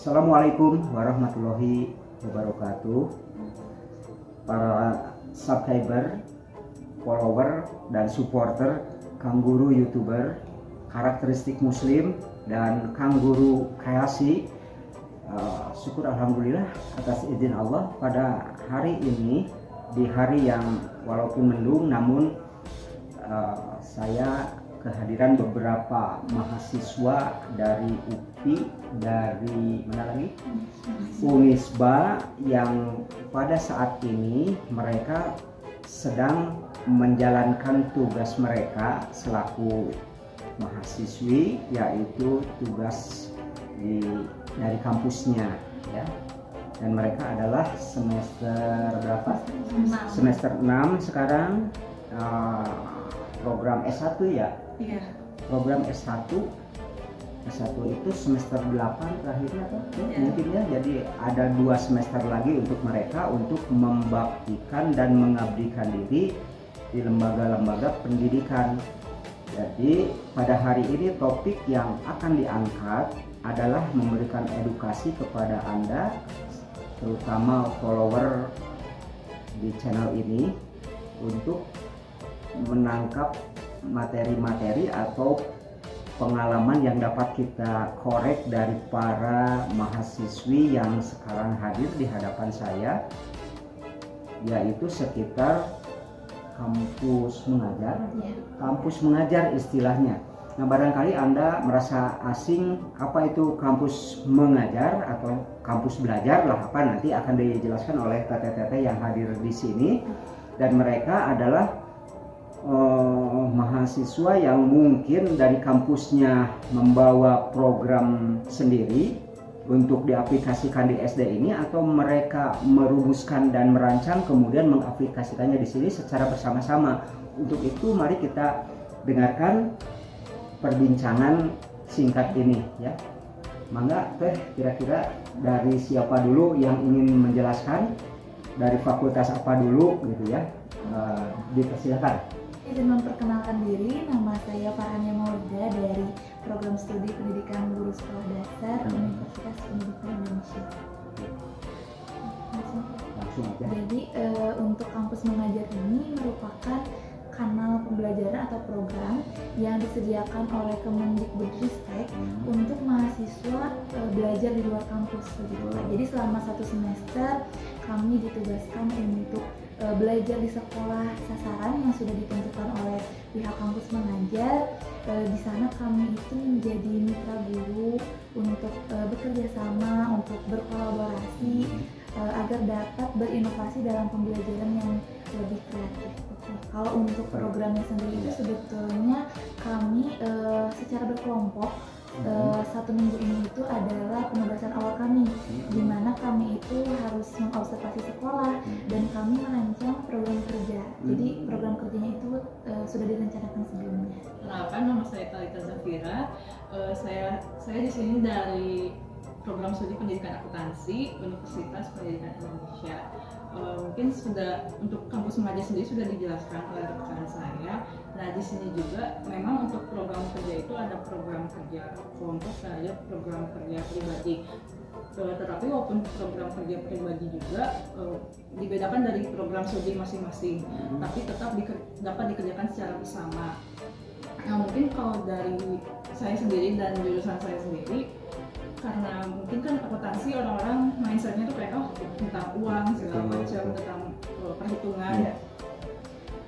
Assalamualaikum warahmatullahi wabarakatuh. Para subscriber, follower, dan supporter Kang Guru YouTuber, karakteristik Muslim, dan Kang Guru Kreasi. Syukur Alhamdulillah atas izin Allah pada hari ini, di hari yang walaupun mendung namun saya kehadiran beberapa mahasiswa dari UPI, dari mana lagi? Unisba, yang pada saat ini mereka sedang menjalankan tugas mereka selaku mahasiswi, yaitu tugas dari kampusnya, ya. Dan mereka adalah semester berapa? Semester 6 sekarang, program S1 ya? Iya. Program S1 itu semester 8 terakhirnya kan? Ya. Mungkin ya, jadi ada 2 semester lagi untuk mereka untuk membaktikan dan mengabdikan diri di lembaga-lembaga pendidikan. Jadi pada hari ini topik yang akan diangkat adalah memberikan edukasi kepada Anda, terutama follower di channel ini, untuk menangkap materi-materi atau pengalaman yang dapat kita korek dari para mahasiswi yang sekarang hadir di hadapan saya, yaitu sekitar kampus mengajar, kampus mengajar istilahnya. Nah, barangkali Anda merasa asing, apa itu kampus mengajar atau kampus belajar lah, apa nanti akan dijelaskan oleh teteh-teteh yang hadir di sini. Dan mereka adalah mahasiswa yang mungkin dari kampusnya membawa program sendiri untuk diaplikasikan di SD ini, atau mereka merumuskan dan merancang kemudian mengaplikasikannya di sini secara bersama-sama. Untuk itu mari kita dengarkan perbincangan singkat ini, ya. Mangga teh, kira-kira dari siapa dulu yang ingin menjelaskan, dari fakultas apa dulu gitu ya, dipersilakan. Izin memperkenalkan diri, nama saya Farhania Maulida dari Program Studi Pendidikan Guru Sekolah Dasar Universitas Pendidikan Indonesia. Langsung aja. Jadi untuk kampus mengajar ini merupakan kanal pembelajaran atau program yang disediakan oleh Kemendikbudristek untuk mahasiswa belajar di luar kampus begitu. Jadi selama 1 semester kami ditugaskan untuk belajar di sekolah sasaran yang sudah ditentukan oleh pihak kampus mengajar. Di sana kami itu menjadi mitra guru untuk bekerja sama, untuk berkolaborasi agar dapat berinovasi dalam pembelajaran yang lebih kreatif. Kalau untuk programnya sendiri itu sebetulnya kami secara berkelompok, 1 minggu ini itu adalah penugasan awal kami, di mana kami itu harus mengobservasi sekolah dan kami merancang program kerja. Jadi program kerjanya itu sudah direncanakan sebelumnya. Kenalkan, nama saya Talita Zafira. Saya di sini dari Program Studi Pendidikan Akuntansi Universitas Pendidikan Indonesia. Mungkin sudah untuk kampus mengajar sendiri sudah dijelaskan oleh rekan saya. Nah, di sini juga memang untuk program kerja itu ada program kerja kelompok dan ada program kerja pribadi. Tetapi walaupun program kerja pribadi juga dibedakan dari program studi masing-masing, tapi tetap dapat dikerjakan secara bersama. Nah, mungkin kalau dari saya sendiri dan jurusan saya sendiri, karena mungkin kan akuntansi orang-orang mindsetnya tuh kayak tentang uang segala macam, tentang perhitungan.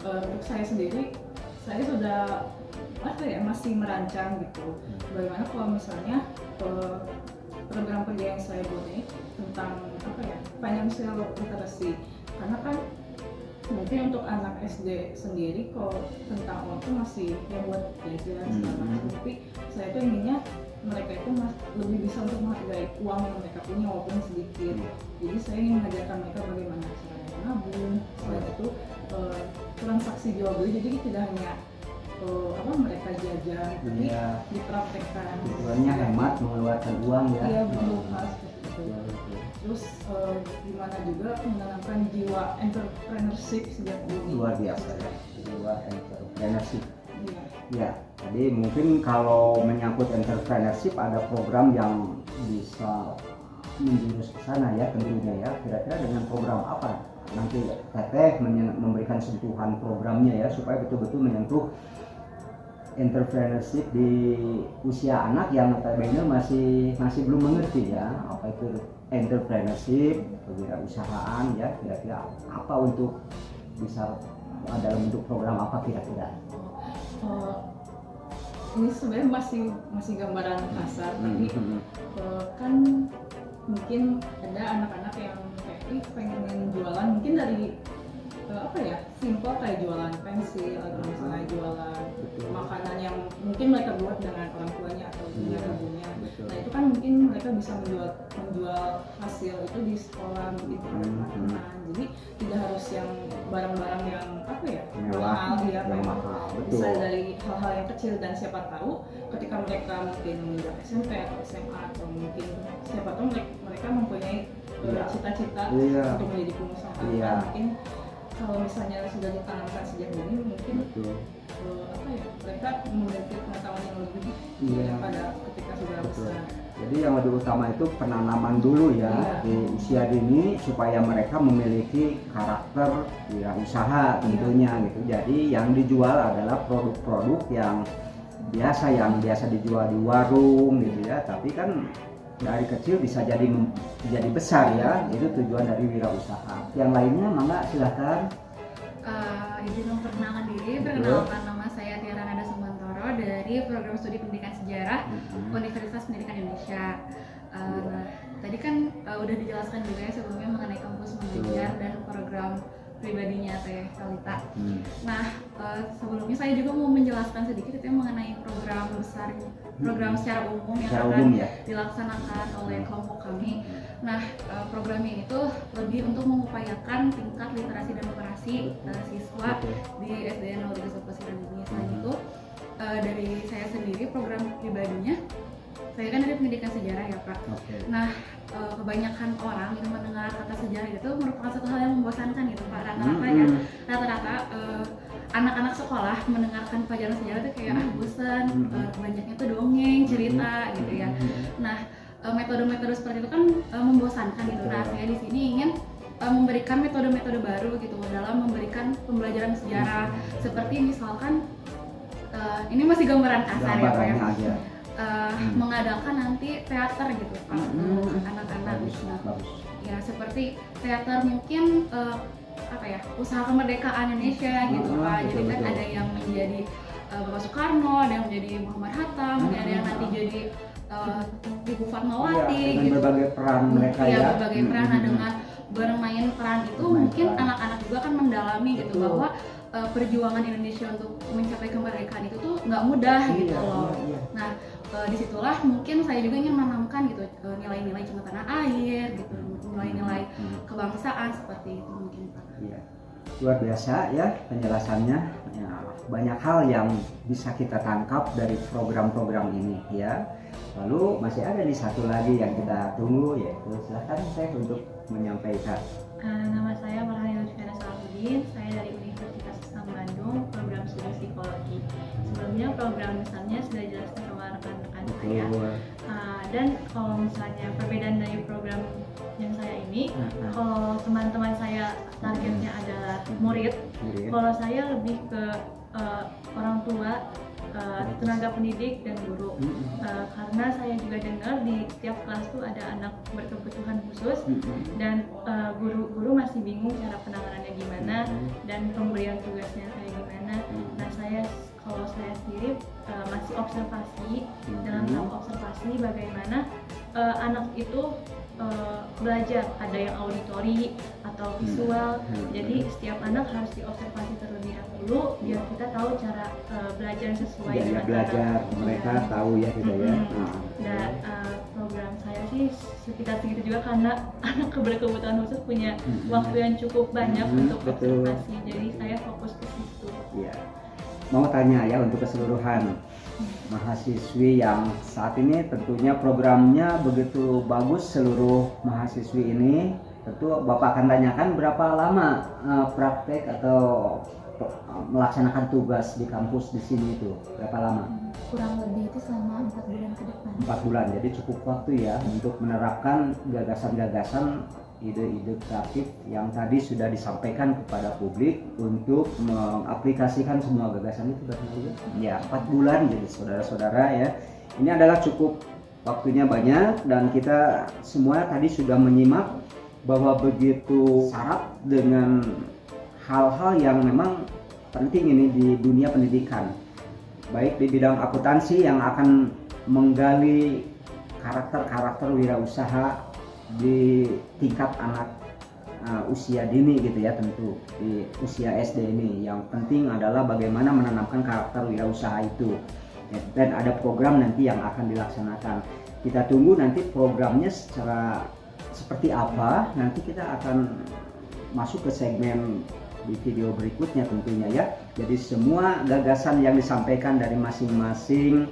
Untuk saya sendiri, saya sudah masih merancang gitu. Bagaimana kalau misalnya program kerja yang saya buat ini tentang financial literacy, karena kan mungkin untuk anak SD sendiri kalau tentang uang tuh masih yang buat jajan segala macam, tapi saya tuh inginnya mereka itu lebih bisa untuk menghargai uang yang mereka punya walaupun sedikit. Jadi saya ingin mengajarkan mereka bagaimana caranya menabung, selain itu transaksi jual beli, jadi tidak hanya mereka jajan, tapi dipraktekkan. Tujuannya hemat mengeluarkan uang ya. Iya, betul Mas. Terus gimana juga menanamkan jiwa entrepreneurship sejak dini. Luar biasa ya, jiwa entrepreneurship. Iya. Ya, jadi mungkin kalau menyangkut entrepreneurship ada program yang bisa menjurus ke sana ya tentunya ya. Kira-kira dengan program apa nanti Teteh memberikan sentuhan programnya ya supaya betul-betul menyentuh entrepreneurship di usia anak yang notabene masih belum mengerti ya apa itu entrepreneurship, kewirausahaan ya, kira-kira apa untuk bisa dalam bentuk program apa kira-kira? Ini sebenarnya masih gambaran kasar, tapi kan mungkin ada anak-anak yang kayak pengen jualan mungkin dari apa ya, simple kayak jualan pensil atau misalnya jualan makanan yang mungkin mereka buat dengan orang tuanya atau dengan ibunya. Nah itu kan mungkin mereka bisa menjual hasil itu di sekolah begitu. Nah, jadi tidak harus yang barang-barang yang apa ya, mahal ya, bisa dari hal-hal yang kecil. Dan siapa tahu ketika mereka mungkin menginjak SMP atau SMA atau mungkin siapa tahu mereka mempunyai cita-cita untuk menjadi pengusaha. Mungkin kalau misalnya sudah ditanamkan sejak dini mungkin apa ya, mereka memiliki pengetahuan yang lebih daripada ketika sudah besar. Jadi yang lebih utama itu penanaman dulu ya di usia dini supaya mereka memiliki karakter wirausaha tentunya gitu. Jadi yang dijual adalah produk-produk yang biasa dijual di warung gitu ya, tapi kan dari kecil bisa jadi besar ya, itu tujuan dari wirausaha. Yang lainnya mangga silahkan. Izin memperkenalkan diri, perkenalkan nama saya Tiara Nada Sumantoro dari Program Studi Pendidikan Sejarah Universitas Pendidikan Indonesia. Nah, tadi kan udah dijelaskan juga ya sebelumnya mengenai kampus mengajar dan program pribadinya Teh Talita. Nah, sebelumnya saya juga mau menjelaskan sedikit itu mengenai program besar, program secara umum yang akan dilaksanakan oleh kelompok kami. Nah, program ini tuh lebih untuk mengupayakan tingkat literasi dan literasi siswa di SDN 03 Pesisir ini. Selain itu, dari saya sendiri program pribadinya, saya kan dari pendidikan sejarah ya Pak. Nah, kebanyakan orang yang mendengar kata sejarah itu merupakan satu hal yang membosankan gitu Pak. Rata-rata anak-anak sekolah mendengarkan pelajaran sejarah itu kayak bosan, banyaknya tuh dongeng, cerita gitu ya. Nah, metode-metode seperti itu kan membosankan gitu. Nah, saya di sini ingin memberikan metode-metode baru gitu dalam memberikan pembelajaran sejarah. Seperti misalkan ini masih gambaran kasar ya Pak ya. Mengadakan nanti teater gitu Pak untuk anak-anak gitu. Ya seperti teater mungkin apa ya, usaha kemerdekaan Indonesia gitu Pak. Jadi kan ada yang menjadi Bapak Soekarno, ada yang menjadi Muhammad Hatta, ada yang nanti jadi Ibu Fatmawati gitu. Berbagai peran mereka ya. Berbagai peran. Nah, dengan bermain peran itu mungkin anak-anak juga kan mendalami gitu bahwa perjuangan Indonesia untuk mencapai kemerdekaan itu tuh nggak mudah gitu loh. Nah, disitulah mungkin saya juga ingin menanamkan gitu nilai-nilai cinta tanah air gitu, nilai-nilai kebangsaan seperti itu mungkin Pak. Iya. Luar biasa ya penjelasannya. Ya, banyak hal yang bisa kita tangkap dari program-program ini ya. Lalu masih ada nih satu lagi yang kita tunggu, yaitu silahkan saya untuk menyampaikan. Nama saya Marhani Lutfiana Salahuddin, saya dari Universitas Islam Bandung, program studi psikologi. Sebelumnya program misalnya sudah dijelaskan sama rekan-rekan saya. Dan kalau misalnya perbedaan dari program yang saya ini, kalau teman-teman saya targetnya adalah murid, kalau saya lebih ke orang tua, tenaga pendidik dan guru, karena saya juga dengar di tiap kelas tuh ada anak berkebutuhan khusus dan guru-guru masih bingung cara penanganannya gimana dan pemberian tugasnya kayak gimana. Nah, kalau saya sendiri masih observasi, dalam tahap observasi bagaimana anak itu belajar, ada yang auditori atau visual. Jadi setiap anak harus diobservasi terlebih dahulu biar kita tahu cara belajar sesuai dengan belajar anak. Mereka tahu ya gitu ya. Dan program saya sih sekitar segitu juga karena anak berkebutuhan khusus punya waktu yang cukup banyak untuk observasi. Jadi saya fokus ke situ. Iya. Mau tanya ya untuk keseluruhan mahasiswi yang saat ini tentunya programnya begitu bagus, seluruh mahasiswi ini tentu Bapak akan tanyakan berapa lama praktek atau melaksanakan tugas di kampus di sini itu berapa lama? kurang lebih itu selama 4 bulan ke depan. 4 bulan, jadi cukup waktu ya untuk menerapkan gagasan-gagasan, ide-ide kreatif yang tadi sudah disampaikan kepada publik untuk mengaplikasikan semua gagasan itu ya 4 bulan. Jadi saudara-saudara ya, ini adalah cukup waktunya banyak, dan kita semua tadi sudah menyimak bahwa begitu syarat dengan hal-hal yang memang penting ini di dunia pendidikan, baik di bidang akuntansi yang akan menggali karakter-karakter wirausaha di tingkat anak usia dini gitu ya, tentu di usia SD ini yang penting adalah bagaimana menanamkan karakter wirausaha itu. Dan ada program nanti yang akan dilaksanakan. Kita tunggu nanti programnya seperti apa. Nanti kita akan masuk ke segmen di video berikutnya tentunya ya. Jadi semua gagasan yang disampaikan dari masing-masing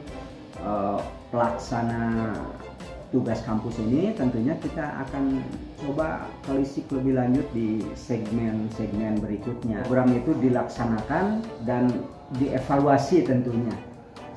pelaksana tugas kampus ini tentunya kita akan coba telisik lebih lanjut di segmen-segmen berikutnya. Program itu dilaksanakan dan dievaluasi tentunya.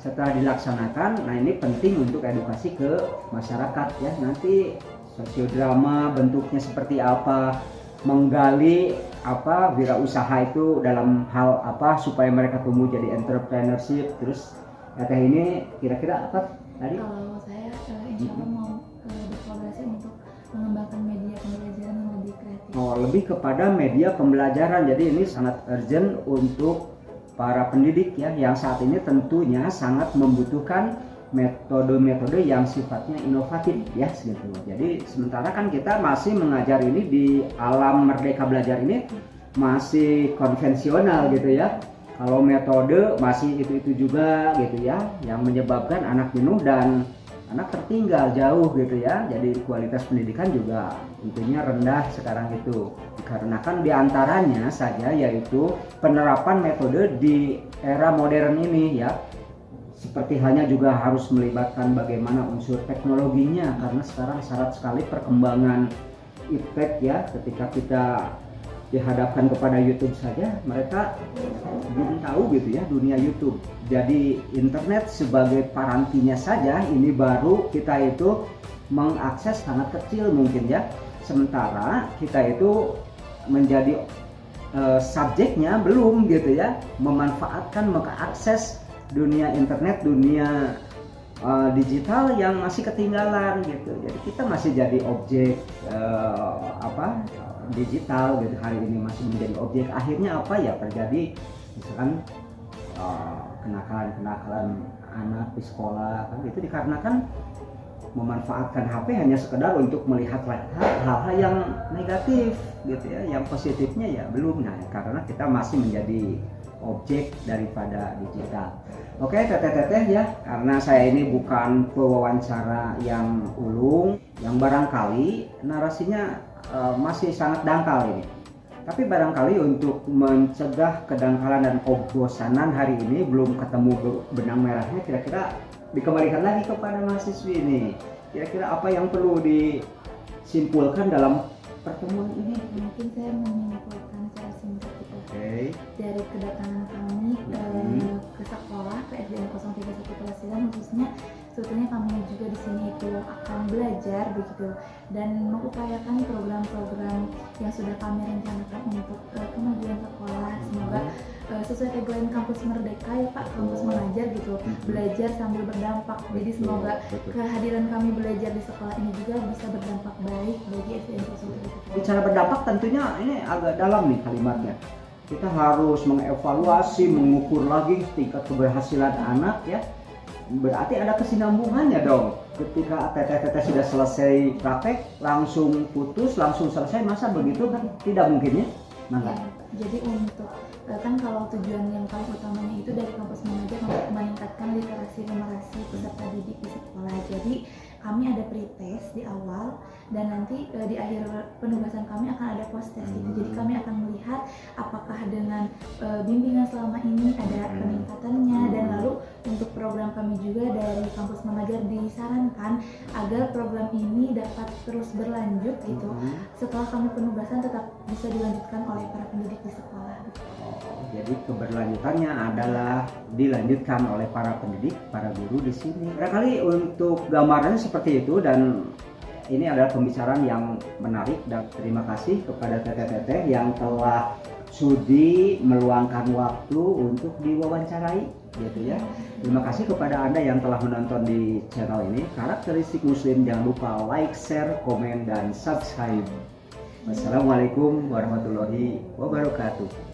Setelah dilaksanakan, nah ini penting untuk edukasi ke masyarakat ya. Nanti sosiodrama bentuknya seperti apa, menggali apa wirausaha itu dalam hal apa supaya mereka tumbuh jadi entrepreneurship. Terus teh ini kira-kira apa tadi? Kalau saya insya Allah mau berkolaborasi untuk mengembangkan media pembelajaran yang lebih kreatif. Oh, lebih kepada media pembelajaran. Jadi ini sangat urgent untuk para pendidik ya, yang saat ini tentunya sangat membutuhkan metode-metode yang sifatnya inovatif ya gitu. Jadi sementara kan kita masih mengajar ini di alam Merdeka Belajar ini masih konvensional gitu ya. Kalau metode masih itu juga gitu ya, yang menyebabkan anak jenuh dan anak tertinggal jauh gitu ya. Jadi kualitas pendidikan juga tentunya rendah sekarang itu. Dikarenakan diantaranya saja yaitu penerapan metode di era modern ini ya. Seperti halnya juga harus melibatkan bagaimana unsur teknologinya, karena sekarang syarat sekali perkembangan iptek ya. Ketika kita dihadapkan kepada YouTube saja, mereka belum tahu gitu ya dunia YouTube. Jadi internet sebagai parantinya saja ini baru kita itu mengakses sangat kecil mungkin ya. Sementara kita itu menjadi subjeknya belum gitu ya, memanfaatkan mengakses dunia internet, dunia digital yang masih ketinggalan gitu. Jadi kita masih jadi objek digital gitu, hari ini masih menjadi objek. Akhirnya apa ya terjadi, misalkan kenakalan anak di sekolah kan itu dikarenakan memanfaatkan HP hanya sekedar untuk melihat hal-hal yang negatif gitu ya, yang positifnya ya belum. Nah karena kita masih menjadi objek daripada digital. Oke teteh-teteh ya, karena saya ini bukan pewawancara yang ulung, yang barangkali narasinya masih sangat dangkal ini. Tapi barangkali untuk mencegah kedangkalan dan kebosanan hari ini belum ketemu benang merahnya, kira-kira dikembalikan lagi kepada mahasiswi ini. Kira-kira apa yang perlu disimpulkan dalam pertemuan ini? Mungkin saya menyimpulkan secara singkat gitu. Dari kedatangan kami ke sekolah ke SDN 031 Pelasiran khususnya, sebetulnya kami juga di sini itu akan belajar begitu dan mengupayakan program-program yang sudah kami rencanakan untuk kemajuan sekolah. Semoga sesuai tagline kampus Merdeka ya Pak, kampus mengajar gitu, belajar sambil berdampak. Jadi semoga kehadiran kami belajar di sekolah ini juga bisa berdampak baik bagi SDN 031. Bicara berdampak tentunya ini agak dalam nih kalimatnya. Kita harus mengevaluasi, mengukur lagi tingkat keberhasilan anak ya. Berarti ada kesinambungannya dong. Ketika teteh-teteh sudah selesai praktek langsung putus, langsung selesai, masa begitu kan tidak mungkin ya? Ya, jadi untuk kan kalau tujuan yang paling utamanya itu dari kampus mengajar untuk meningkatkan literasi numerasi peserta didik di sekolah. Jadi kami ada pretest di awal dan nanti di akhir penugasan kami akan ada post test gitu. Jadi kami akan melihat apakah dengan bimbingan selama ini ada peningkatannya, dan lalu untuk program kami juga dari Kampus Mengajar disarankan agar program ini dapat terus berlanjut gitu. Setelah kami penugasan tetap bisa dilanjutkan oleh para pendidik di sekolah. Jadi keberlanjutannya adalah dilanjutkan oleh para pendidik, para guru di sini. Barangkali untuk gambarannya seperti itu, dan ini adalah pembicaraan yang menarik, dan terima kasih kepada teteh-teteh yang telah sudi meluangkan waktu untuk diwawancarai gitu ya. Terima kasih kepada Anda yang telah menonton di channel ini. Karakteristik Muslim, jangan lupa like, share, komen, dan subscribe. Wassalamualaikum warahmatullahi wabarakatuh.